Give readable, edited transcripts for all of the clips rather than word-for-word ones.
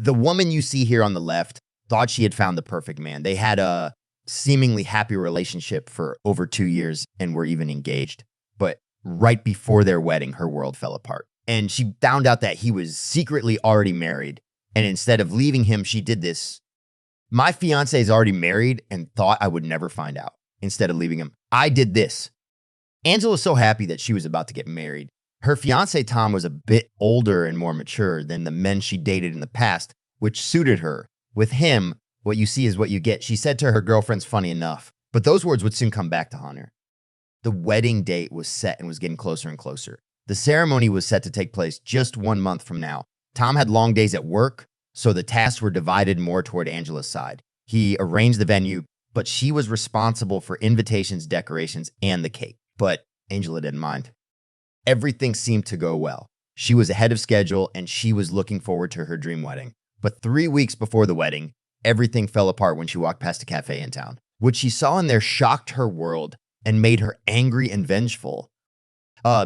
The woman you see here on the left thought she had found the perfect man. They had a seemingly happy relationship for over 2 years and were even engaged. But right before their wedding, her world fell apart. And she found out that he was secretly already married. And instead of leaving him, she did this. My fiance is already married and thought I would never find out. Instead of leaving him, I did this. Angela was so happy that she was about to get married. Her fiance, Tom, was a bit older and more mature than the men she dated in the past, which suited her. With him, what you see is what you get. She said to her girlfriends, funny enough, but those words would soon come back to haunt her. The wedding date was set and was getting closer and closer. The ceremony was set to take place just 1 month from now. Tom had long days at work, so the tasks were divided more toward Angela's side. He arranged the venue, but she was responsible for invitations, decorations, and the cake. But Angela didn't mind. Everything seemed to go well. She was ahead of schedule and she was looking forward to her dream wedding. But 3 weeks before the wedding, everything fell apart when she walked past a cafe in town. What she saw in there shocked her world and made her angry and vengeful.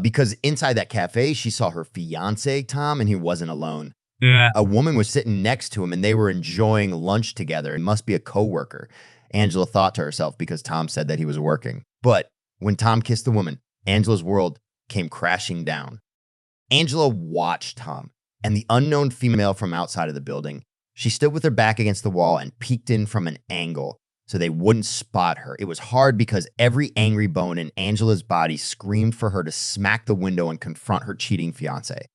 Because inside that cafe, she saw her fiance, Tom, and he wasn't alone. Yeah. A woman was sitting next to him and they were enjoying lunch together. It must be a coworker, Angela thought to herself because Tom said that he was working. But when Tom kissed the woman, Angela's world came crashing down. Angela watched Tom and the unknown female from outside of the building. She stood with her back against the wall and peeked in from an angle so they wouldn't spot her. It was hard because every angry bone in Angela's body screamed for her to smack the window and confront her cheating fiance.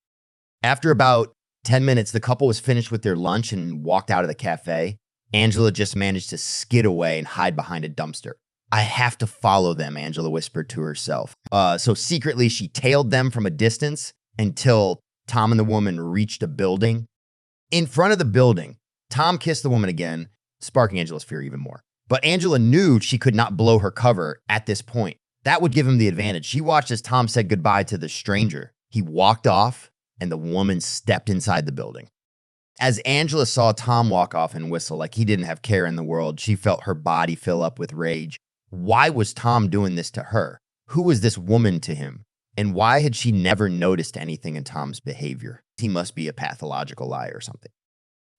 After about 10 minutes, the couple was finished with their lunch and walked out of the cafe. Angela just managed to skid away and hide behind a dumpster. I have to follow them, Angela whispered to herself. So secretly, she tailed them from a distance until Tom and the woman reached a building. In front of the building, Tom kissed the woman again, sparking Angela's fear even more. But Angela knew she could not blow her cover at this point. That would give him the advantage. She watched as Tom said goodbye to the stranger. He walked off, and the woman stepped inside the building. As Angela saw Tom walk off and whistle like he didn't have care in the world, she felt her body fill up with rage. Why was Tom doing this to her? Who was this woman to him? And why had she never noticed anything in Tom's behavior? He must be a pathological liar or something.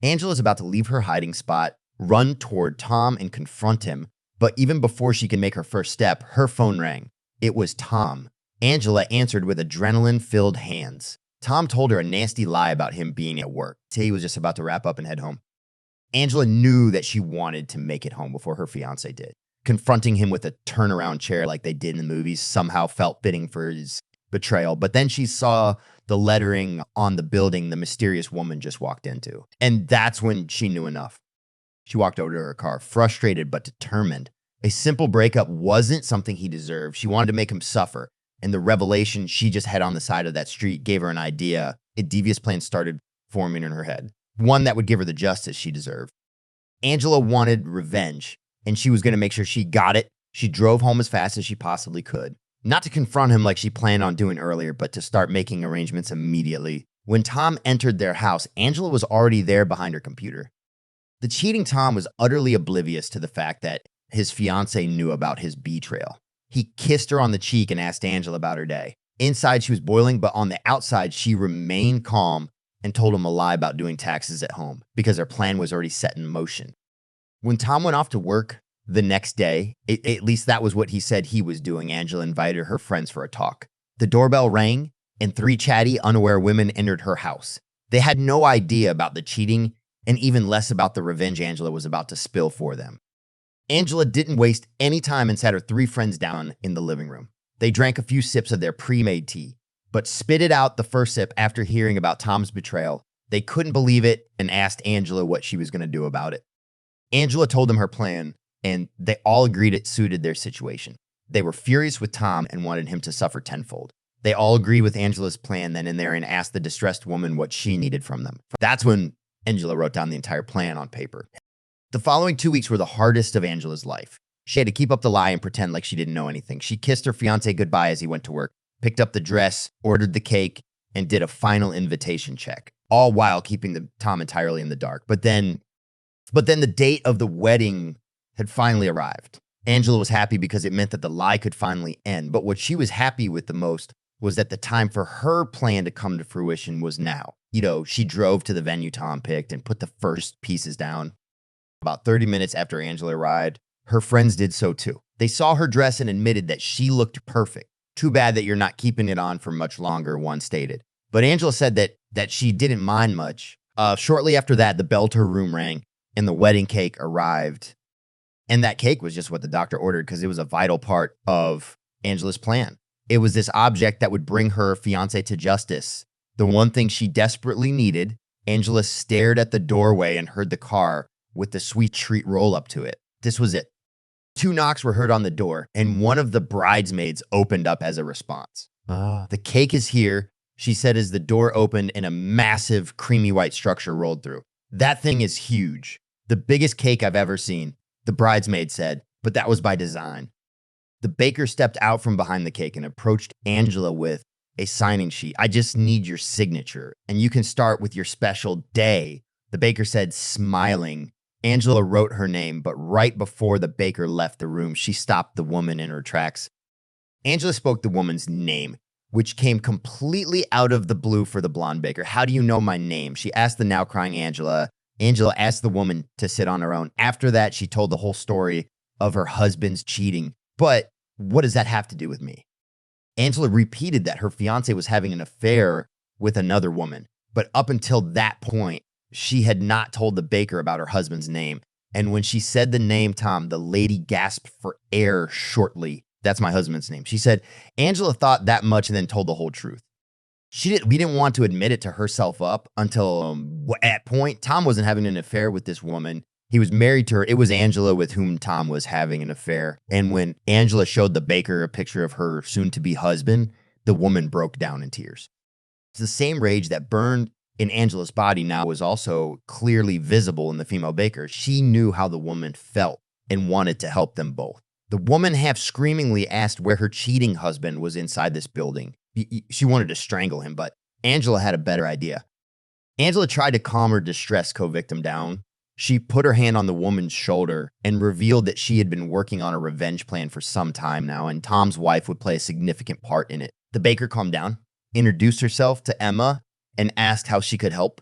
Angela's about to leave her hiding spot, run toward Tom and confront him. But even before she could make her first step, her phone rang. It was Tom. Angela answered with adrenaline-filled hands. Tom told her a nasty lie about him being at work. He was just about to wrap up and head home. Angela knew that she wanted to make it home before her fiance did. Confronting him with a turnaround chair like they did in the movies somehow felt fitting for his betrayal. But then she saw the lettering on the building the mysterious woman just walked into. And that's when she knew enough. She walked over to her car, frustrated but determined. A simple breakup wasn't something he deserved. She wanted to make him suffer. And the revelation she just had on the side of that street gave her an idea. A devious plan started forming in her head. One that would give her the justice she deserved. Angela wanted revenge, and she was going to make sure she got it. She drove home as fast as she possibly could. Not to confront him like she planned on doing earlier, but to start making arrangements immediately. When Tom entered their house, Angela was already there behind her computer. The cheating Tom was utterly oblivious to the fact that his fiancée knew about his betrayal. He kissed her on the cheek and asked Angela about her day. Inside, she was boiling, but on the outside, she remained calm and told him a lie about doing taxes at home because her plan was already set in motion. When Tom went off to work the next day, at least that was what he said he was doing, Angela invited her friends for a talk. The doorbell rang, and 3 chatty, unaware women entered her house. They had no idea about the cheating and even less about the revenge Angela was about to spill for them. Angela didn't waste any time and sat her 3 friends down in the living room. They drank a few sips of their pre-made tea, but spitted out the first sip after hearing about Tom's betrayal. They couldn't believe it and asked Angela what she was going to do about it. Angela told them her plan, and they all agreed it suited their situation. They were furious with Tom and wanted him to suffer tenfold. They all agreed with Angela's plan then and there and asked the distressed woman what she needed from them. That's when Angela wrote down the entire plan on paper. The following 2 weeks were the hardest of Angela's life. She had to keep up the lie and pretend like she didn't know anything. She kissed her fiancé goodbye as he went to work, picked up the dress, ordered the cake, and did a final invitation check, all while keeping Tom entirely in the dark. But then the date of the wedding had finally arrived. Angela was happy because it meant that the lie could finally end. But what she was happy with the most was that the time for her plan to come to fruition was now. She drove to the venue Tom picked and put the first pieces down. About 30 minutes after Angela arrived, her friends did so too. They saw her dress and admitted that she looked perfect. Too bad that you're not keeping it on for much longer, one stated. But Angela said that she didn't mind much. Shortly after that, the bell to her room rang and the wedding cake arrived. And that cake was just what the doctor ordered because it was a vital part of Angela's plan. It was this object that would bring her fiance to justice. The one thing she desperately needed. Angela stared at the doorway and heard the car with the sweet treat roll up to it. This was it. 2 knocks were heard on the door, and one of the bridesmaids opened up as a response. The cake is here, she said as the door opened and a massive creamy white structure rolled through. That thing is huge. The biggest cake I've ever seen, the bridesmaid said, but that was by design. The baker stepped out from behind the cake and approached Angela with a signing sheet. I just need your signature, and you can start with your special day, the baker said, smiling. Angela wrote her name, but right before the baker left the room, she stopped the woman in her tracks. Angela spoke the woman's name, which came completely out of the blue for the blonde baker. How do you know my name? She asked the now crying Angela. Angela asked the woman to sit on her own. After that, she told the whole story of her husband's cheating. But what does that have to do with me? Angela repeated that her fiance was having an affair with another woman. But up until that point, she had not told the baker about her husband's name. And when she said the name, Tom, the lady gasped for air shortly. That's my husband's name. She said, Angela thought that much and then told the whole truth. We didn't want to admit it to herself up until at point, Tom wasn't having an affair with this woman. He was married to her. It was Angela with whom Tom was having an affair. And when Angela showed the baker a picture of her soon-to-be husband, the woman broke down in tears. It's the same rage that burned in Angela's body now was also clearly visible in the female baker. She knew how the woman felt and wanted to help them both. The woman half screamingly asked where her cheating husband was inside this building. She wanted to strangle him, but Angela had a better idea. Angela tried to calm her distressed co-victim down. She put her hand on the woman's shoulder and revealed that she had been working on a revenge plan for some time now, and Tom's wife would play a significant part in it. The baker calmed down, introduced herself to Emma, and asked how she could help.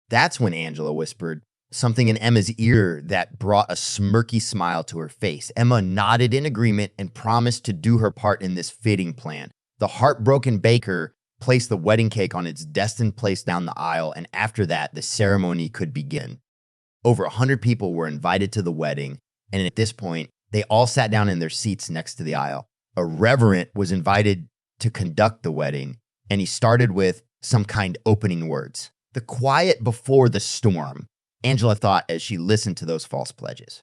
That's when Angela whispered something in Emma's ear that brought a smirky smile to her face. Emma nodded in agreement and promised to do her part in this fitting plan. The heartbroken baker placed the wedding cake on its destined place down the aisle, and after that, the ceremony could begin. Over 100 people were invited to the wedding, and at this point, they all sat down in their seats next to the aisle. A reverend was invited to conduct the wedding, and he started with some kind opening words. The quiet before the storm, Angela thought as she listened to those false pledges.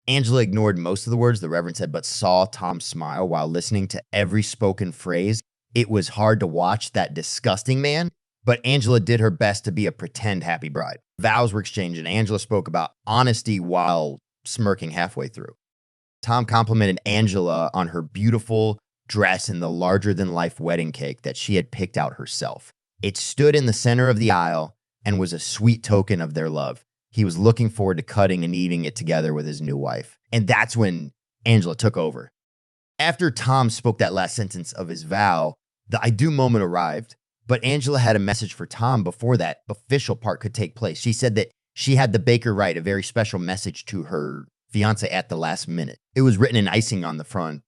Angela ignored most of the words the Reverend said, but saw Tom smile while listening to every spoken phrase. It was hard to watch that disgusting man, but Angela did her best to be a pretend happy bride. Vows were exchanged, and Angela spoke about honesty while smirking halfway through. Tom complimented Angela on her beautiful dress and the larger-than-life wedding cake that she had picked out herself. It stood in the center of the aisle and was a sweet token of their love. He was looking forward to cutting and eating it together with his new wife. And that's when Angela took over. After Tom spoke that last sentence of his vow, the I do moment arrived, but Angela had a message for Tom before that official part could take place. She said that she had the baker write a very special message to her fiance at the last minute. It was written in icing on the front.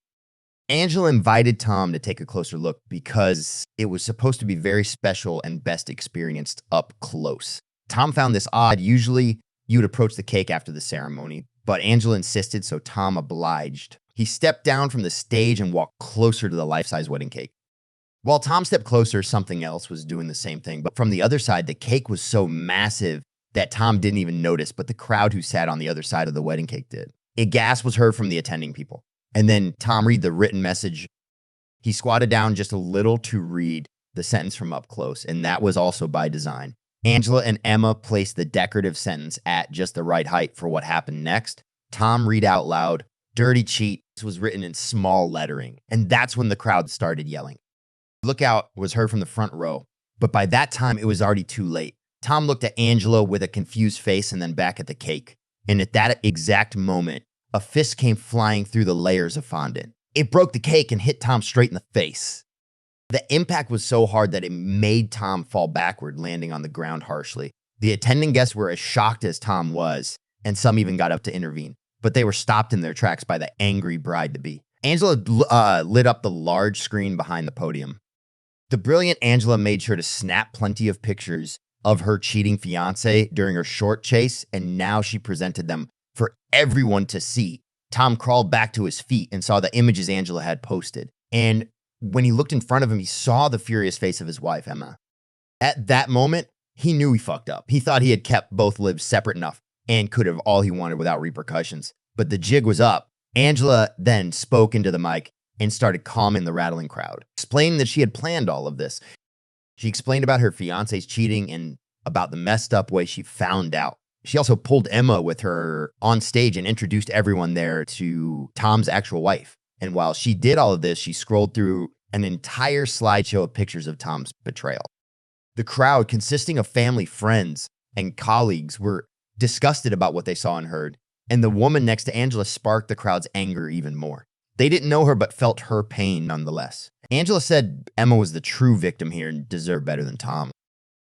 Angela invited Tom to take a closer look because it was supposed to be very special and best experienced up close. Tom found this odd. Usually, you'd approach the cake after the ceremony, but Angela insisted, so Tom obliged. He stepped down from the stage and walked closer to the life-size wedding cake. While Tom stepped closer, something else was doing the same thing, but from the other side, the cake was so massive that Tom didn't even notice, but the crowd who sat on the other side of the wedding cake did. A gasp was heard from the attending people. And then Tom read the written message. He squatted down just a little to read the sentence from up close, and that was also by design. Angela and Emma placed the decorative sentence at just the right height for what happened next. Tom read out loud, "Dirty cheat." This was written in small lettering, and that's when the crowd started yelling. "Look out" was heard from the front row, but by that time, it was already too late. Tom looked at Angela with a confused face and then back at the cake, and at that exact moment, a fist came flying through the layers of fondant. It broke the cake and hit Tom straight in the face. The impact was so hard that it made Tom fall backward, landing on the ground harshly. The attending guests were as shocked as Tom was, and some even got up to intervene, but they were stopped in their tracks by the angry bride-to-be. Angela lit up the large screen behind the podium. The brilliant Angela made sure to snap plenty of pictures of her cheating fiance during her short chase, and now she presented them for everyone to see. Tom crawled back to his feet and saw the images Angela had posted. And when he looked in front of him, he saw the furious face of his wife, Emma. At that moment, he knew he fucked up. He thought he had kept both lives separate enough and could have all he wanted without repercussions. But the jig was up. Angela then spoke into the mic and started calming the rattling crowd, explaining that she had planned all of this. She explained about her fiance's cheating and about the messed up way she found out. She also pulled Emma with her on stage and introduced everyone there to Tom's actual wife. And while she did all of this, she scrolled through an entire slideshow of pictures of Tom's betrayal. The crowd, consisting of family, friends, and colleagues, were disgusted about what they saw and heard, and the woman next to Angela sparked the crowd's anger even more. They didn't know her, but felt her pain nonetheless. Angela said Emma was the true victim here and deserved better than Tom.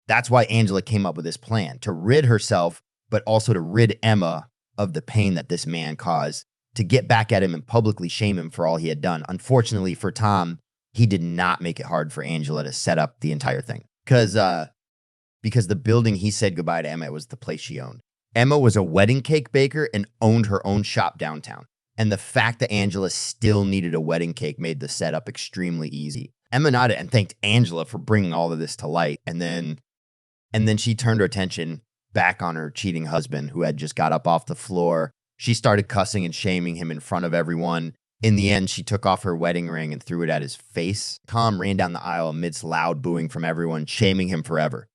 That's why Angela came up with this plan, to rid herself, but also to rid Emma of the pain that this man caused, to get back at him and publicly shame him for all he had done. Unfortunately for Tom, he did not make it hard for Angela to set up the entire thing. Because the building he said goodbye to Emma was the place she owned. Emma was a wedding cake baker and owned her own shop downtown. And the fact that Angela still needed a wedding cake made the setup extremely easy. Emma nodded and thanked Angela for bringing all of this to light. And then she turned her attention back on her cheating husband, who had just got up off the floor. She started cussing and shaming him in front of everyone. In the end, she took off her wedding ring and threw it at his face. Tom ran down the aisle amidst loud booing from everyone, shaming him forever.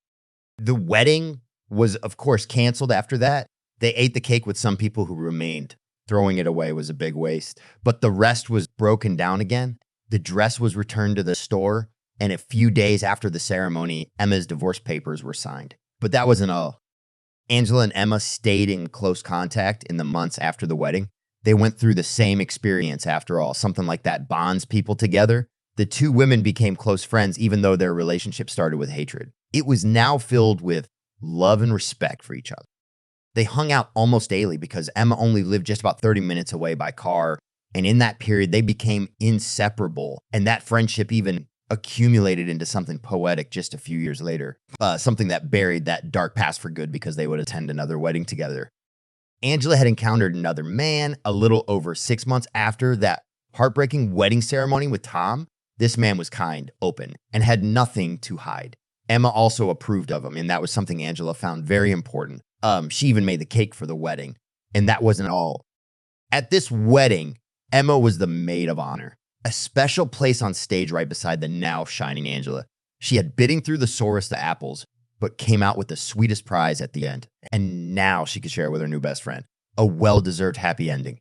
The wedding was, of course, canceled after that. They ate the cake with some people who remained. Throwing it away was a big waste. But the rest was broken down again. The dress was returned to the store, and a few days after the ceremony, Emma's divorce papers were signed. But that wasn't all. Angela and Emma stayed in close contact in the months after the wedding. They went through the same experience after all. Something like that bonds people together. The two women became close friends, even though their relationship started with hatred. It was now filled with love and respect for each other. They hung out almost daily because Emma only lived just about 30 minutes away by car. And in that period, they became inseparable. And that friendship even accumulated into something poetic just a few years later. Something that buried that dark past for good because they would attend another wedding together. Angela had encountered another man a little over 6 months after that heartbreaking wedding ceremony with Tom. This man was kind, open, and had nothing to hide. Emma also approved of him, and that was something Angela found very important. She even made the cake for the wedding, and that wasn't all. At this wedding, Emma was the maid of honor, a special place on stage right beside the now shining Angela. She had bidding through the sorest of apples, but came out with the sweetest prize at the end. And now she could share it with her new best friend. A well-deserved happy ending.